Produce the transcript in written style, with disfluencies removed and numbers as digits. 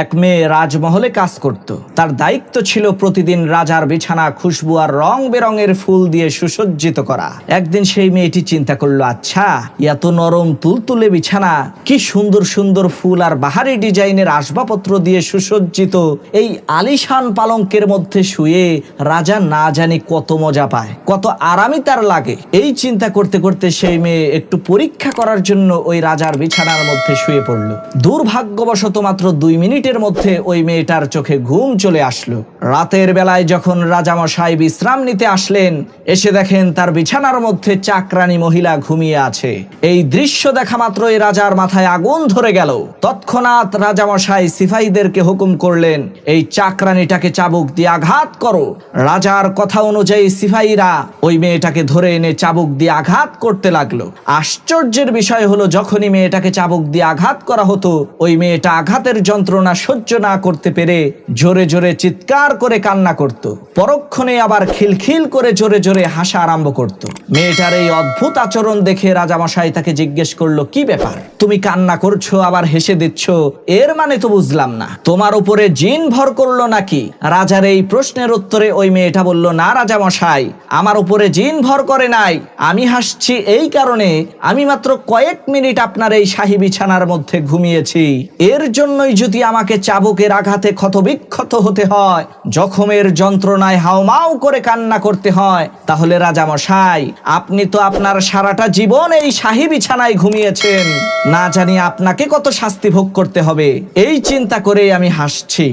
এক মেয়ে রাজমহলে কাজ করত। তার দায়িত্ব ছিল প্রতিদিন রাজার বিছানা খুশবু আর রং বেরঙের ফুল দিয়ে সুসজ্জিত করা। একদিন সেই মেয়েটি চিন্তা করলো, আচ্ছা, এত নরম তুলতুলে বিছানা, কি সুন্দর সুন্দর ফুল আর বাহারি ডিজাইনের আসবাবপত্র দিয়ে সুসজ্জিত এই আলিশান পালঙ্কের মধ্যে শুয়ে রাজা না জানি কত মজা পায়, কত আরামই তার লাগে। এই চিন্তা করতে করতে সেই মেয়ে একটু পরীক্ষা করার জন্য ওই রাজার বিছানার মধ্যে শুয়ে পড়ল। দুর্ভাগ্যবশত মাত্র 2 মিনিটের মধ্যে ওই মেয়েটার চোখে ঘুম চলে আসলো। রাতের বেলায় যখন রাজামশাই বিশ্রাম নিতে আসলেন, এসে দেখেন তার বিছানার মধ্যে চাকরানী মহিলা ঘুমিয়ে আছে। এই দৃশ্য দেখা মাত্রই রাজার মাথায় আগুন ধরে গেল। তৎক্ষণাৎ রাজামশাই সিপাহীদেরকে হুকুম করলেন, এই চাকরানীটাকে চাবুক দিয়ে আঘাত করো। রাজার কথা অনুযায়ী সিপাহীরা ওই মেয়েটাকে ধরে এনে চাবুক দিয়ে আঘাত করতে লাগলো। আশ্চর্যের বিষয় হলো, যখনই মেয়েটাকে চাবুক দিয়ে আঘাত করা হতো, ওই মেয়েটা আঘাতের যন্ত্রণা সহ্য না করতে পেরে জোরে জোরে চিৎকার করে কান্না করত। পরক্ষণে আবার খিলখিল করে জোরে জোরে হাসা আরম্ভ করত। মেয়েটার এই অদ্ভুত আচরণ দেখে রাজামশাই তাকে জিজ্ঞেস করলো, কি ব্যাপার, তুমি কান্না করছো আবার হেসে দিচ্ছ, এর মানে তো বুঝলাম না, তোমার উপরে জিন ভর করলো নাকি? রাজার এই প্রশ্নের উত্তরে ওই মেয়েটা বলল, না রাজামশাই, আমার উপরে জিন ভর করে নাই। আমি হাসছি এই কারণে, আমি মাত্র কয়েক মিনিট আপনার এই শাহী বিছানার মধ্যে ঘুমিয়েছি। এর জন্যই যদি আমাকে চাবুকের আঘাতে ক্ষতবিক্ষত হতে হয়, জখমের যন্ত্রণায় হাউমাউ করে কান্না করতে হয়, তাহলে রাজামশাই, আপনি তো আপনার সারাটা জীবন এই শাহী বিছানায় ঘুমিয়েছেন, না জানি আপনাকে কত শাস্তি ভোগ করতে হবে। এই চিন্তা করেই আমি হাসছি।